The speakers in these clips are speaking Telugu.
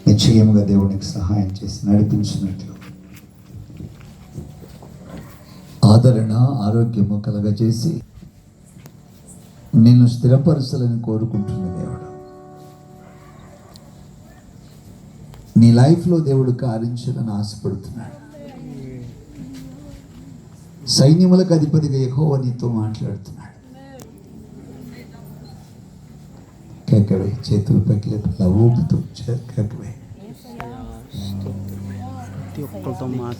నిశ్చయముగా దేవునికి సహాయం చేసి నడిపించినట్లు ఆదరణ ఆరోగ్యము కలగజేసి నిన్ను స్థిరపరచాలని కోరుకుంటున్న దేవుడు, నీ లైఫ్లో దేవుడు కార్యించాలని ఆశపడుతున్నాడు. సైన్యములకు అధిపతిగా యెహోవా నీతో మాట్లాడుతున్నాడు. కేకవే, చేతులు పైకి లేపి ఊపుతూ కేకవే.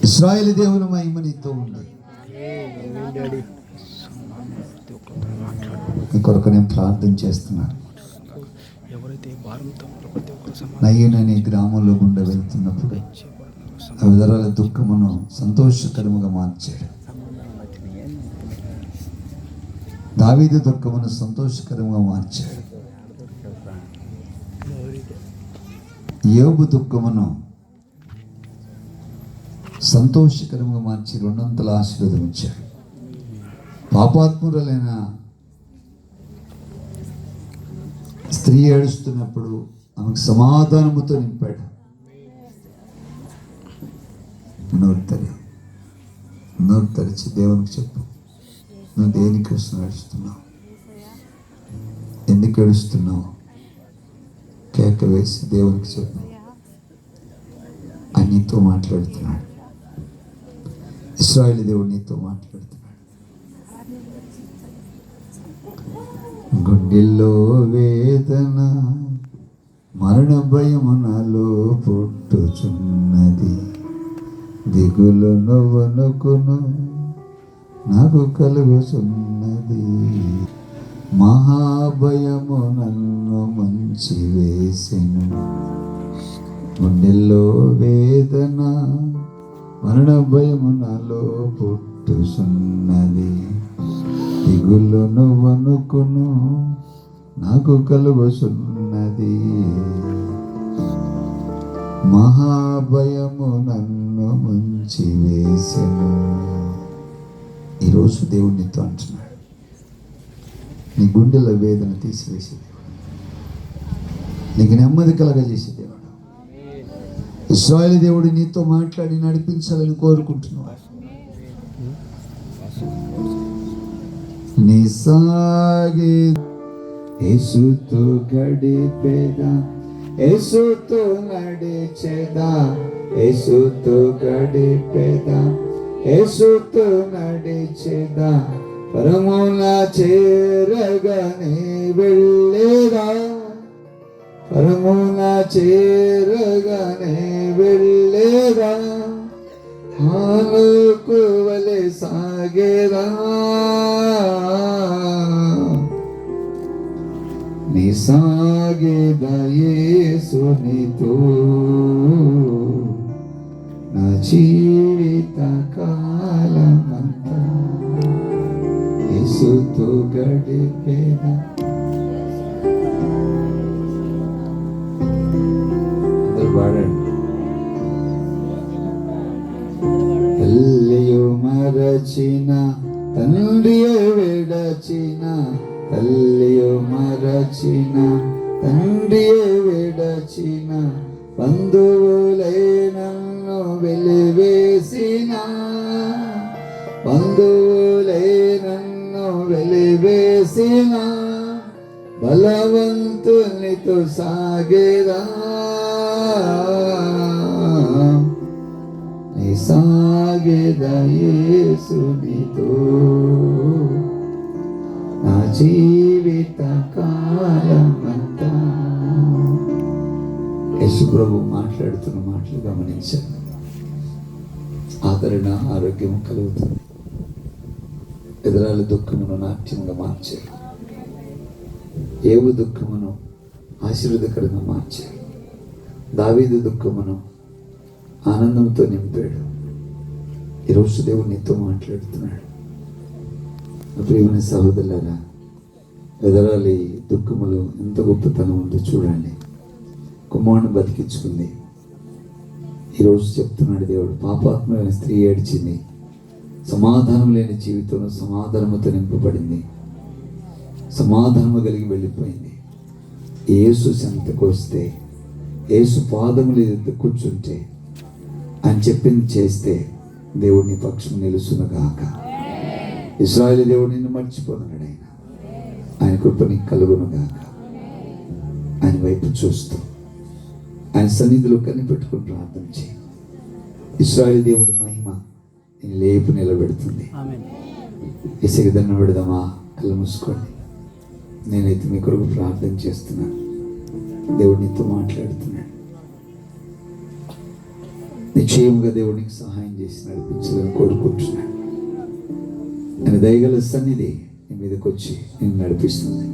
ఇశ్రాయేలు దేవుని మహిమ నీతో ఉంది. నీ కొరకు నేను ప్రార్థన చేస్తున్నాను. నయ్యన నీ గ్రామంలో గుండా వెళ్తున్నప్పుడు ఆ విధరాల దుఃఖమును సంతోషకరముగా మార్చాడు. దావీదు దుఃఖమును సంతోషకరంగా మార్చాడు. యోబు దుఃఖమును సంతోషకరంగా మార్చి రెండంతల ఆశీర్వాదం ఇచ్చాడు. పాపాత్మురాలైన స్త్రీ ఏడుస్తున్నప్పుడు ఆమెకు సమాధానముతో నింపాడు. నోరు తెరిచి దేవునికి చెప్పు, నువ్వు దేనికోసం ఏడుస్తున్నావు, ఎందుకు ఏడుస్తున్నావు? కేక వేసి దేవునికి చెప్పు. ఆయన నీతో మాట్లాడుతున్నాడు. ఇశ్రాయేలు దేవుడు నీతో మాట్లాడుతున్నాడు. గుండెల్లో వేదన మరణ భయము నాలో పుట్టుచున్నది, దిగులు నువ్వనుకును నాకు కలుగుచున్నది, మహాభయము నన్ను మంచి వేసెను. గుండెల్లో వేదన మరణ భయము నాలో పుట్టుచున్నది, దిగులు నువ్వనుకును నాకు కలుగుచున్నది, మహాభయము నన్ను ముంచి వేసెను. ఈరోజు దేవుడు నీతో అంటున్నాడు, నీ గుండెల వేదన తీసివేసే దేవుడు, నీకు నెమ్మది కలగజేసే దేవుడు. ఇశ్రాయేలు దేవుడు నీతో మాట్లాడి నడిపించాలని కోరుకుంటున్నాడు. నీ సాగే యేసుతో గడిపేదా, యేసుతో నడిచేదా, యేసుతో గడిపేదా, యేసుతో నడిచేదా, పరమున చేరగానే వెళ్ళేదా, పరమున చేరగానే వెళ్ళేదా, హానుకు వలె సాగేదా, నీ సాగేదా యేసునితో నా జీవిత కాలమంతా, యేసుతో గడిపేదా. అందరూ పాడండి. తల్లియు మరచిన తండ్రియు విడచిన, తల్లియు మరచిన తండ్రియు విడచిన, బంధువులే నన్ను వెలివేసిన, బంధువులే నన్ను వెలివేసిన, బలవంతునితో సాగేదా, నీ సాగేదా యేసునితో నా జీవిత కాలమంతా. యేసు ప్రభు మాట్లాడుతున్న మాటలు గమనించాను. ఆదరణ ఆరోగ్యము కలుగుతుంది. ఎదురాల దుఃఖమును నాట్యంగా మార్చాడు. యోబు దుఃఖమును ఆశీర్వాదకరంగా మార్చాడు. దావీదు దుఃఖమును ఆనందంతో నింపాడు. ఈరోజు దేవుడు నీతో మాట్లాడుతున్నాడు. ప్రియమైన సహోదరులారా, ఎదరాలి దుఃఖములు ఎంత గొప్పతనం ఉందో చూడండి. కుమారుని బతికించుకుంది. ఈరోజు చెప్తున్నాడు దేవుడు, పాపాత్మైన స్త్రీ ఏడ్చింది, సమాధానం లేని జీవితంలో సమాధానముతో నింపబడింది, సమాధానము కలిగి వెళ్ళిపోయింది. యేసు చెంతకు వస్తే యేసు పాదములు ఎదుట కూర్చుంటే ఆయన చెప్పింది చేస్తే దేవుడిని పక్షం నిలుసునుగాక. ఇశ్రాయేలు దేవుడు నిన్ను మర్చిపోతున్నాడు. ఆయన కృప నీకు కలుగునుగాక. ఆయన వైపు చూస్తూ ఆయన సన్నిధిలో కనిపెట్టుకుని ప్రార్థన చేయి. ఇశ్రాయేలు దేవుడు మహిమ నేను లేపు నిలబెడుతుంది. ఇసుక దండం పెడదామా? కళ్ళు మూసుకోండి. నేనైతే మీ కొరకు ప్రార్థన చేస్తున్నాను. దేవుడు నీతో మాట్లాడుతున్నాడు. నిశ్చయముగా దేవుడికి సహాయం చేసి నడిపించాలని కోరుకుంటున్నాను. ఆయన దయగల సన్నిధి నీ మీదకి వచ్చి నేను నడిపిస్తుంది.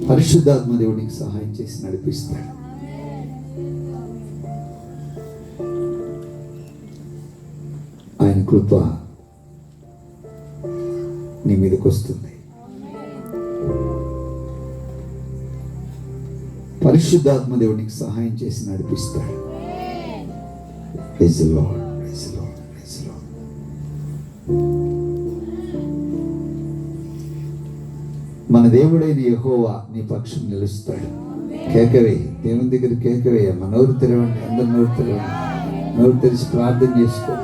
పరిశుద్ధాత్మ దేవుడికి సహాయం చేసి నడిపిస్తాడు. ఆయన కృప నీ మీదకి వస్తుంది. పరిశుద్ధాత్మ దేవునికి సహాయం చేసి నడిపిస్తాడు. Praise the Lord, praise the Lord, praise the Lord. మన దేవుడైన యెహోవా నీ పక్షం నిలుస్తాడు. కేకవే, దేవుని దగ్గర కేకవే. మన నోరు తెరవండి, అందరు నోరు తెరవండి. నోరు తెరిచి ప్రార్థన చేసుకో.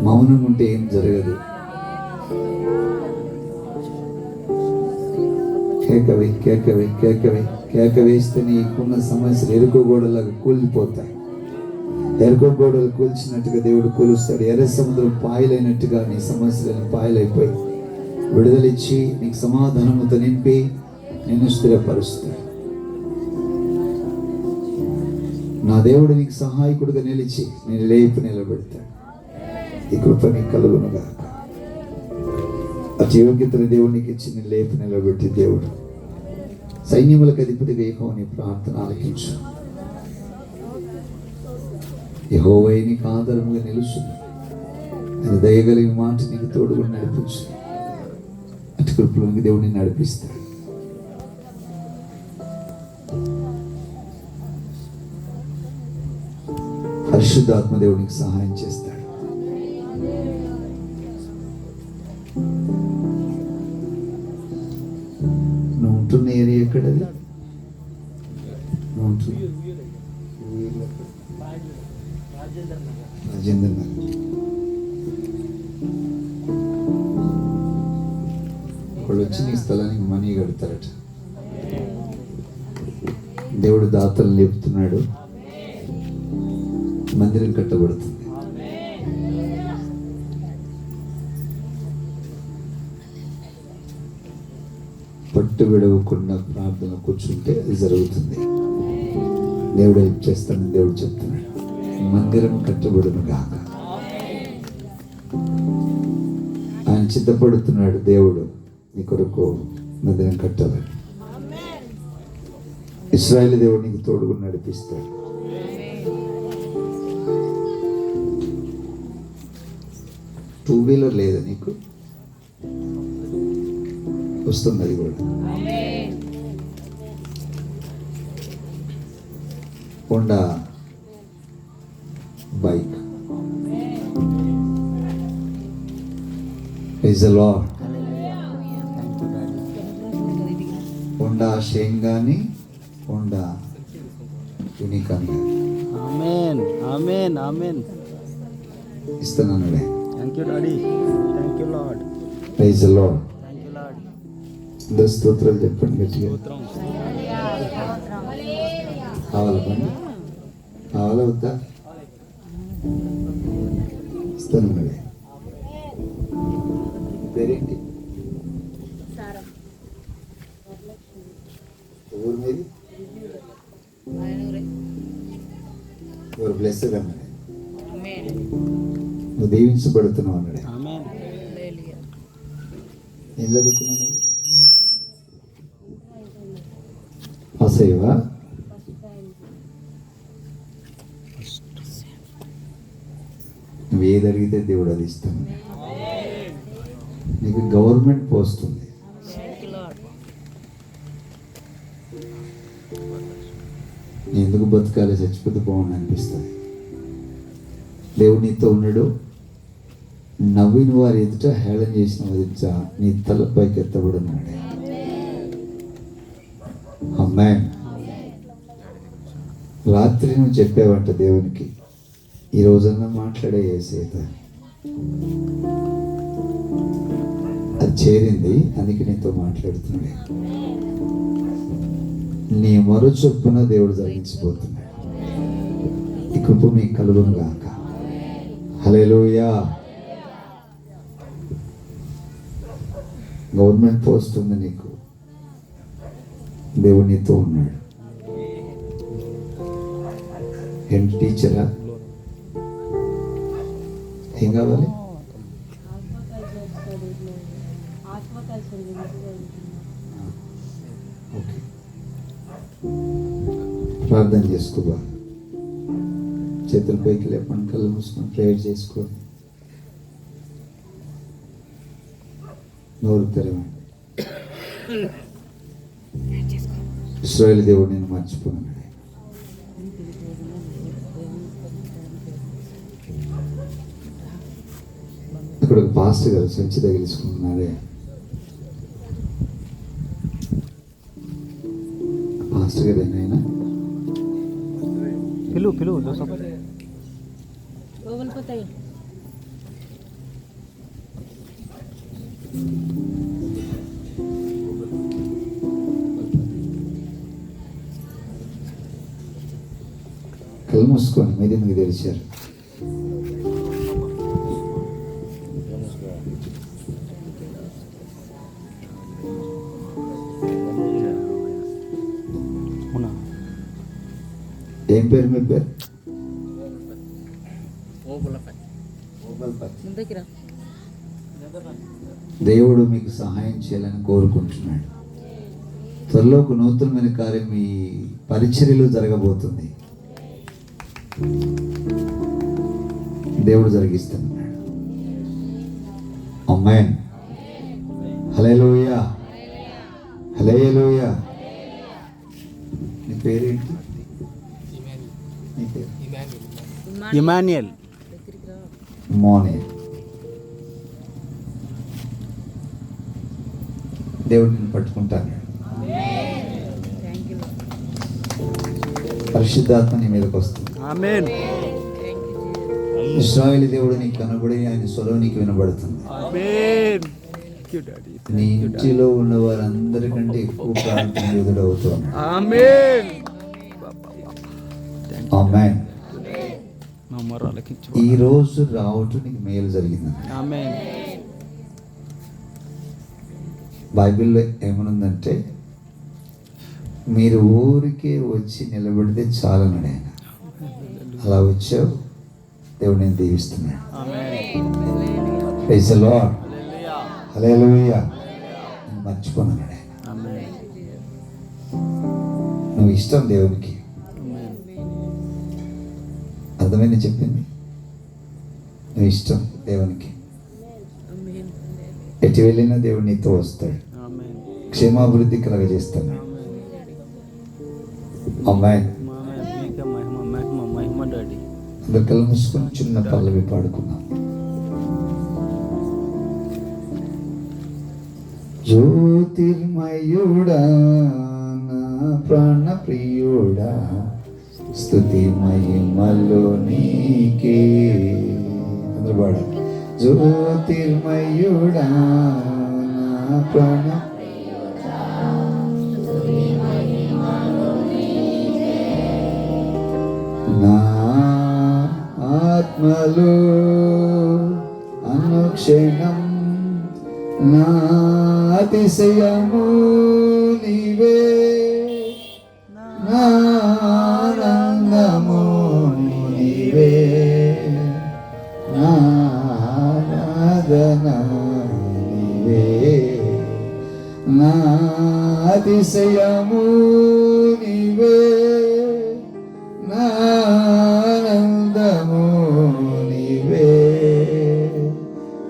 మౌనం ఉంటే ఏం జరగదు. కేకవే, కేకవే, కేకవే. కేక వేస్తే నీకున్న సమస్యలు ఎరుకో గోడలాగా కూలిపోతాయి. ఎరుకో గోడలు కూల్చినట్టుగా దేవుడు కూలుస్తాడు. ఎర్ర సముద్రం పాయలైనట్టుగా నీ సమస్యలను పాయలైపోయి విడుదలిచ్చి నీకు సమాధానముతో నింపి నిన్ను స్థిరపరుస్తాడు. నా దేవుడు నీకు సహాయకుడిగా నిలిచి నేను లేపు నిలబెడతాడు. ఈ కృప నీకు కలుగునుగాక. అతి యోగ్యతను దేవునికి ఇచ్చి నేను లేపు నిలబెట్టి దేవుడు సైన్యములకు అధిపతిగా యెహోవా నీ ప్రార్థన ఆలకించు. యెహోవా నీకు ఆధారముగా నిలుచు. ఆయన దయగలిగిన మాట నీకు తోడుగా నడిపించు. అటు కృపలోనికి దేవుడిని నడిపిస్తాడు. పరిశుద్ధాత్మ దేవునికి సహాయం చేస్తాడు. నువ్వు ఉంటున్న ఏరియా ఎక్కడది? రాజేంద్ర నగర్. వాళ్ళు వచ్చి నీ స్థలానికి మనీ కడతారట. దేవుడు దాతలు లేపుతున్నాడు. మందిరం కట్టబడుతుంది. పట్టు విడవకుండా ప్రార్థన కూర్చుంటే అది జరుగుతుంది. దేవుడు హెల్ప్ చేస్తానని దేవుడు చెప్తున్నాడు. మందిరం కట్టబడును గాక. ఆయన సిద్ధపడుతున్నాడు. దేవుడు నీ కొరకు మందిరం కట్టాలని. ఇశ్రాయేలు దేవుడు నీకు తోడుగా నడిపిస్తాడు. టూ వీలర్ లేదా నీకు? వస్తుంది అది కూడా. Honda bike. Praise the Lord. Honda Shine కానీ హోండా యూనికాన్ కానీ ఆమేన్, ఆమేన్, ఆమేన్. ఇస్తానన్నాడే. Thank you daddy, thank you Lord. Praise the Lord. Thank you Lord. అందరూ స్తోత్రాలు చెప్పండి గట్టిగా. స్తోత్రం. కావాలా పండి? కావాలా వద్దా? ఇస్తానన్నాడే. పేరేంటి? ఊరు మీది? యువర్ బ్లెస్డ్ అన్నాడే. నువ్వు దీవించబడుతున్నావు అన్నాడే. ఆమేన్. ఏం చదువుకున్నావు నువ్వు? పాస్ అయ్యవా? నువ్వు ఏది అడిగితే దేవుడు అది ఇస్తాను. నీకు గవర్నమెంట్ పోస్ట్ ఉంది. నీ ఎందుకు బతకాలి, చచ్చిపోతే బాగుంది అనిపిస్తుంది. దేవుడు నీతో ఉన్నాడు. నవ్విన వారి ఎదుట హేళన చేసిన వారి ఎదుట నీ తలపైకి ఎత్తబడున్నాడు. ఆమేన్. రాత్రి నువ్వు చెప్పావంట దేవునికి, ఈ రోజన్నా మాట్లాడే యేసయ్యతో. అది చేరింది, అందుకే నీతో మాట్లాడుతున్నాడు. నీ మొర చొప్పున దేవుడు జరిగించబోతున్నాడు. ఈ కృప మీకు కలుగును గాక. హల్లెలూయా. గవర్నమెంట్ పోస్ట్ ఉంది నీకు, దేవుడు నీతో ఉన్నాడు. ఏంటి టీచరా? ఏం కావాలి? ఓకే, ప్రార్థన చేసుకోవా. చేతుల పైకి లేపండి, కళ్ళు మూసుకొని ప్రేయర్ చేసుకోండి. నోరు తెరవండి. ఇశ్రాయేలు దేవుడు నేను మర్చిపోయాను. ఇక్కడ ఒక పాస్టర్ గారు సంచి తగిలించుకుంటున్నారే. పాస్టర్ గారు ఏమైనా పిలువు కళ్ళు మూసుకొని మీద మీకు తెరిచారు. ఏం పేరు మీ పేరు? దేవుడు మీకు సహాయం చేయాలని కోరుకుంటున్నాడు. త్వరలో ఒక నూతనమైన కార్యం మీ పరిచర్యలో జరగబోతుంది. దేవుడు జరిగిస్తున్నాడు. ఆమేన్. హల్లెలూయా, హల్లెలూయా. నీ పేరేంటి? ఇమాన్యుయల్. మార్నింగ్ దేవుడు నిన్ను పట్టుకుంటాను. పరిశుద్ధాత్మ నీ మీదకి వస్తుంది. ఆమేన్. ఇశ్రాయేలు దేవుడు నీకు కనబడి ఆయన స్వరం నీకు వినబడుతుంది. ఆమేన్. నీ ఇంటిలో ఉన్న వారందరికంటే ఎక్కువ ప్రార్థన ఎదురవుతుంది. ఆమేన్. ఆమేన్. నా మొర ఆలకించు. ఈ రోజు రావటం నీకు మేలు జరిగింది. ఆమేన్. బైబిల్లో ఏమనుందంటే, మీరు ఊరికే వచ్చి నిలబడితే చాలన్నాడు ఆయన. అలా వచ్చావు, దేవుడు నేను దీవిస్తున్నాడు. Praise the Lord. హల్లెలూయా. నేను మర్చిపోనన్నాడు ఆయన. నువ్వు ఇష్టం దేవునికి. అర్థమైంది చెప్పింది. నువ్వు ఇష్టం దేవునికి. ఎటు వెళ్ళినా దేవుడు నీతో వస్తాడు. క్షేమాభివృద్ధి కలగజేస్తాడు. ఆమేన్. అందరు కళ్ళు మూసుకొని చిన్న పల్లవి పాడుకున్నాం. జ్యోతిర్మయుడా నా ప్రాణ ప్రియుడా, స్తుతి మహిమలు నీకే. అందరూ పాడాలి. జ్యోతిర్మయుడా నా ప్రాణ నా ఆత్మలో అనుక్షణం నా అతిశయము నీవే, నా ఆనందము నీవే, నా ఆరాధన నీవే, నా అతిశయము నీవే, నా ఆనందము నీవే,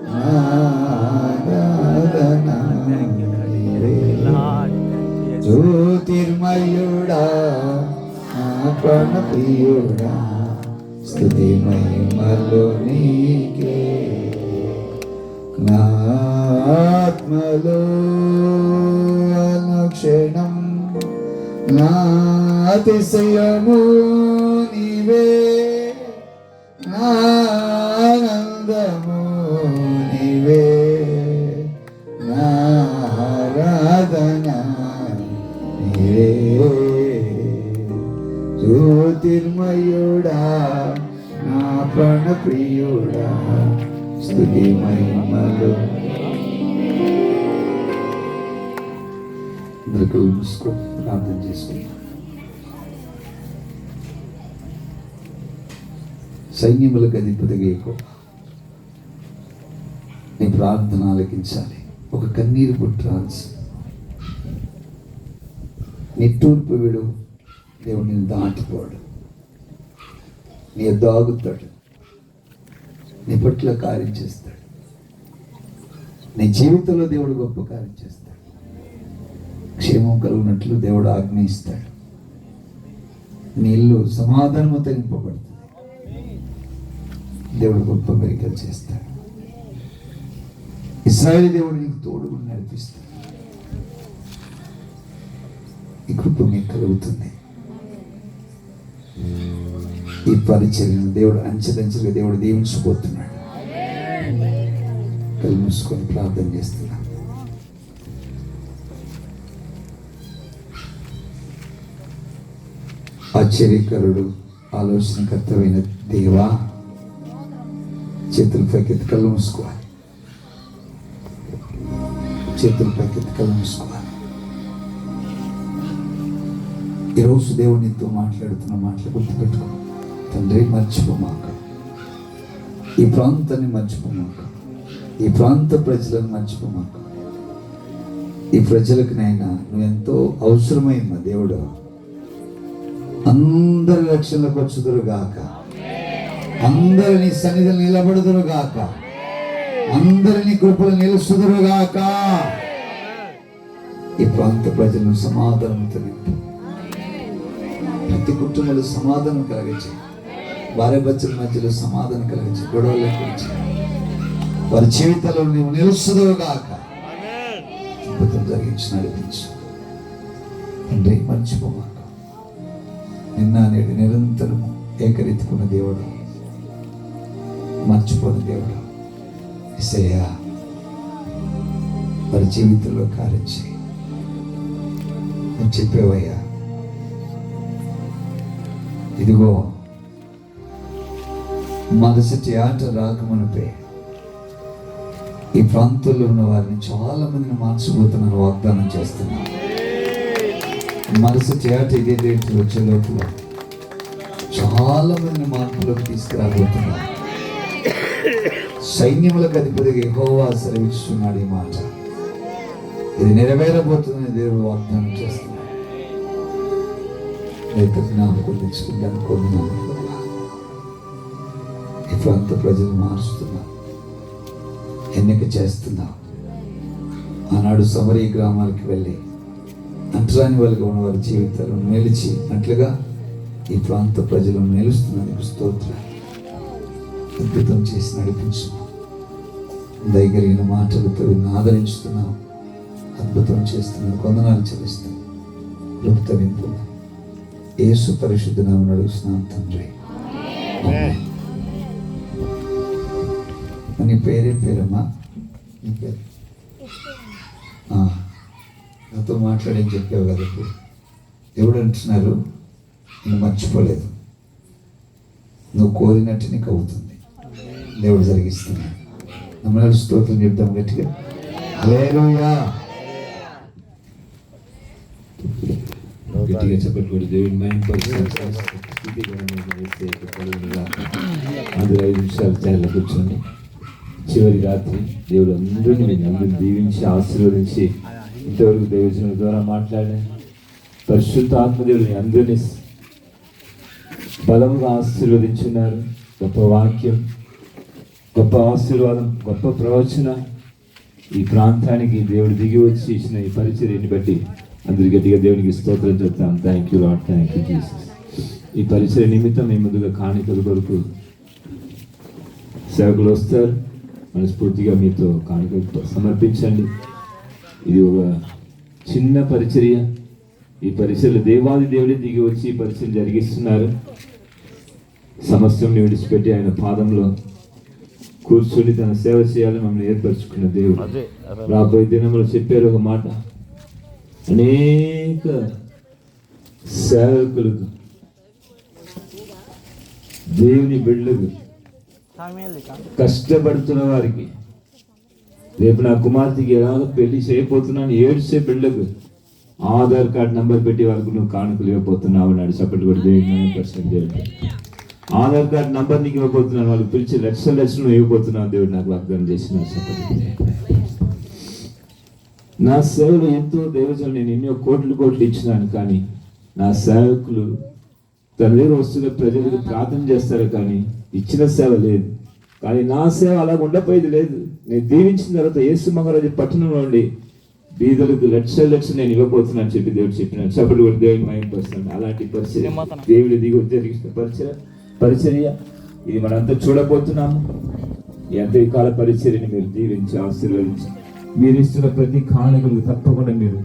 నా ఆరాధన నీవే. జ్యోతిర్మయుడా నా ప్రాణ ప్రియుడా, స్తుతి మహిమలు నీకే. నా ఆత్మలో అనుక్షణం నా అతిశయము నీవే, నా ఆనందము నీవే, నా ఆరాధన నీవే. జ్యోతిర్మయుడా నా ప్రాణ ప్రియుడా, స్తుతి మహిమలు. అందరికీ మూసుకొని ప్రార్థన చేసుకుంటాం. సైన్యములకు అధిపతిగా యెహోవా, నీ ప్రార్థన ఆలకించాలి. ఒక కన్నీరు పుట్టాల్సి నిట్టూర్పు విడు. దేవుడు నేను దాటిపోడు, నీ దాగుతాడు, నీ పట్ల కార్యం చేస్తాడు. నీ జీవితంలో దేవుడు గొప్ప కార్యం చేస్తాడు. క్షేమం కలుగునట్లు దేవుడు ఆజ్ఞయిస్తాడు. నీ ఇల్లు సమాధానముతో నింపబడుతుంది. దేవుడు గొప్ప మెరికలు చేస్తాడు. ఇశ్రాయేలు దేవుడు నీకు తోడుగా నడిపిస్తాడు. ఈ కృప మీకు కలుగుతుంది. ఈ పరిచర్యను దేవుడు అంచెలంచెలుగా దేవుడు దీవించబోతున్నాడు. కళ్ళు మూసుకొని ప్రార్థన చేస్తున్నా. ఆశ్చర్యకరుడు, ఆలోచనకర్తమైన దేవా, చేతుల పైకెత్తి కళ్ళు మూసుకోవాలి. చేతుల పైకెత్తి కళ్ళు మూసుకోవాలి. ఈరోజు దేవుడు నీతో మాట్లాడుతున్న మాటలు గుర్తుపెట్టుకో. తండ్రి, మర్చిపోమాక, ఈ ప్రాంతాన్ని మర్చిపోమాక, ఈ ప్రాంత ప్రజలను మర్చిపోమాక. ఈ ప్రజలకు నైనా నువ్వు ఎంతో అవసరమైన దేవుడు. అందరి రక్షణలకు వచ్చుదురుగాక, అందరినీ సన్నిధిలో నిలబడుదురుగాక, అందరినీ కృపలు నిలుస్తుదురుగాక. ఈ ప్రాంత ప్రజలను సమాధానంతో నింపు. ప్రతి కుటుంబంలో సమాధానం కలిగించి, భార్య భర్తల మధ్యలో సమాధానం కలిగించి, గొడవలు లేకుండా వారి జీవితంలో నువ్వు నిలుస్తుదురుగాక. అద్భుతం జరిగించి నడిపించు తండ్రి. మర్చిపోమాక, నిన్న నేడు నిరంతరం ఏకరీతికున్న దేవుడు, మర్చిపోని దేవుడు. యేసయ్యా, వారి జీవితంలో కార్యం చేయి. నువ్వు చెప్పేవయ్యా, ఇదిగో మొదటి ఆట రాకమునిపే ఈ ప్రాంతంలో ఉన్న వారిని చాలా మందిని మార్చబోతున్నాను వాగ్దానం చేస్తున్నాను. మరుసటి ఆట ఇదే డేట్ వచ్చే లోపల చాలా మందిని మార్పులోకి తీసుకురాబోతున్నారు. సైన్యములకు అధిపతిగా యెహోవా సెలవిస్తున్నాడు. ఈ మాట ఇది నెరవేరబోతుందని దేవుడు వాగ్దానం చేస్తున్నాడు. అయితే జ్ఞాపకం తెచ్చుకుంటాను. కొన్ని ఈ ప్రాంత ప్రజలు మారుస్తున్నా, ఎన్నిక చేస్తున్నా. ఆనాడు సమరీ గ్రామాలకు వెళ్ళి అంటరాని వాళ్ళుగా ఉన్న వారి జీవితాలను నిలిచి అట్లుగా ఈ ప్రాంత ప్రజలను నిలుస్తున్నందుకు స్తోత్రం. అద్భుతం చేసి నడిపించు. దయగలిగిన మాటలతో ఆదరించుతున్నావు. అద్భుతం చేస్తున్నావు. కొందనాలు చెల్లిస్తాను. లోపుతో నింపు. యేసు పరిశుద్ధ నామమున అడుగుతున్నాను తండ్రి. నీ పేరేం పేరమ్మా? నీ పేరు నాతో మాట్లాడని చెప్పావు కదా. ఇప్పుడు దేవుడు అంటున్నారు, నేను మర్చిపోలేదు. నువ్వు కోరినట్టు నీకు అవుతుంది. దేవుడు జరిగిస్తున్నాడు. నమ్మనాలు స్తోత్రం చెప్తాం గట్టిగా. హల్లెలూయా. గట్టిగా చెప్పకూడదు. దేవుని అందరూ 5 నిమిషాలు చాలా కూర్చోండి. చివరి రాత్రి దేవుడు అందరినీ దీవించి ఆశీర్వదించి ఇంతవరకు దైవజనుల ద్వారా మాట్లాడాను. పరిశుద్ధ ఆత్మదేవుని అందరినీ బలముగా ఆశీర్వదించున్నారు. గొప్ప వాక్యం, గొప్ప ఆశీర్వాదం, గొప్ప ప్రవచన ఈ ప్రాంతానికి దేవుడు దిగి వచ్చి ఇచ్చిన ఈ పరిచర్యని బట్టి అందరి గట్టిగా దేవునికి స్తోత్రం చెప్తాం. Thank you lord, thank you Jesus. ఈ పరిచర్య నిమిత్తం మీ ముందుగా కాணிకల కొరకు సేవకులు వస్తారు. మనస్ఫూర్తిగా మీతో కాணிకలు సమర్పించండి. ఇది ఒక చిన్న పరిచర్య, ఈ పరిచయలు దేవాది దేవుడే దిగి వచ్చి ఈ పరిచయం జరిగిస్తున్నారు. సమస్తం విడిచిపెట్టి ఆయన పాదంలో కూర్చొని తన సేవ చేయాలని మమ్మల్ని ఏర్పరచుకున్న దేవుడు. రాబోయే దినంలో చెప్పారు ఒక మాట, అనేక సేవకులకు, దేవుని బిడ్డలకు, కష్టపడుతున్న వారికి, రేపు నా కుమార్తెకి ఎలాగో పెళ్లి చేయబోతున్నాను ఏడ్చే బిడ్డలకు ఆధార్ కార్డ్ నంబర్ పెట్టి వాళ్ళకు నువ్వు కానుకలు ఇవ్వబోతున్నావు అన్నాడు. సపోర్ట్ కూడా దేవుడు ఆధార్ కార్డ్ నంబర్ నీకు ఇవ్వబోతున్నాను, వాళ్ళు పిలిచి లక్షలు నువ్వు ఇవ్వబోతున్నావు దేవుడు నాకు వాగ్దానం చేసిన. నా సేవలు ఎంతో దేవజనులు నేను ఎన్నో కోట్లు ఇచ్చినాను, కానీ నా సేవకులు తన దగ్గర వస్తున్న ప్రజలకు ప్రార్థన చేస్తారు, కానీ ఇచ్చిన సేవ లేదు. కానీ నా సేవ అలా ఉండపోయేది లేదు. నేను దీవించిన తర్వాత యేసు మంగరాజు పట్టణంలో ఉండి బీదలకు లక్షలు నేను ఇవ్వబోతున్నాను చెప్పి దేవుడు చెప్పినాడు. సపోర్ట్ కూడా దేవుని మైండ్. అలాంటి పరిచర్య దేవుడి దిగి జరిగిన పరిచర్య ఇది మనంతా చూడబోతున్నాము. ఈ అంతకాల పరిచర్యని మీరు దీవించి ఆశీర్వదించి మీరు ఇస్తున్న ప్రతి కానుకలకు తప్పకుండా మీరు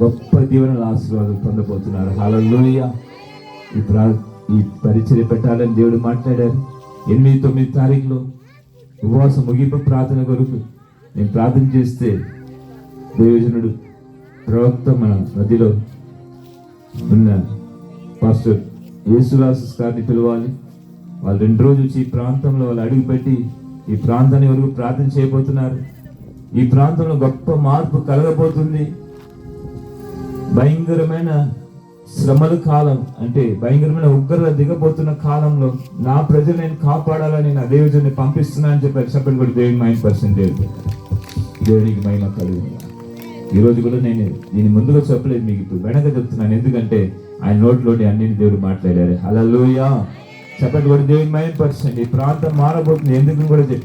గొప్ప దీవెనల ఆశీర్వాదం పొందబోతున్నారు. హల్లెలూయా. ఈ పరిచర్య పెట్టాలని దేవుడు మాట్లాడారు. 8-9 తారీఖులో ఉపవాస ముగింపు ప్రార్థన కొరకు నేను ప్రార్థన చేస్తే దేవజనుడు ప్రవక్త మన మధ్యలో ఉన్న పాస్టర్ యేసుదాస్ గారిని పిలవాలి. వాళ్ళు 2 రోజులు ఈ ప్రాంతంలో వాళ్ళు అడుగుపెట్టి ఈ ప్రాంతాన్ని వరకు ప్రార్థన చేయబోతున్నారు. ఈ ప్రాంతంలో గొప్ప మార్పు కలగబోతుంది. భయంకరమైన శ్రమల కాలం, అంటే భయంకరమైన ఉగ్రత దిగబోతున్న కాలంలో నా ప్రజలు నేను కాపాడాలని నా దేవుడిని పంపిస్తున్నానని చెప్పారు. చెప్పండి కూడా దేవుని మైండ్ దేవునికి మహిమ కలుగు. ఈరోజు కూడా నేను దీని ముందుగా చెప్పలేదు, మీకు ఇప్పుడు వెనక చెప్తున్నాను, ఎందుకంటే ఆయన నోట్లోని అన్నిని దేవుడు మాట్లాడారు. హల్లెలూయా. చెప్పండి కూడా దేవుని మైండ్ ఈ ప్రాంతం మారబోతుంది ఎందుకు కూడా చెప్పారు.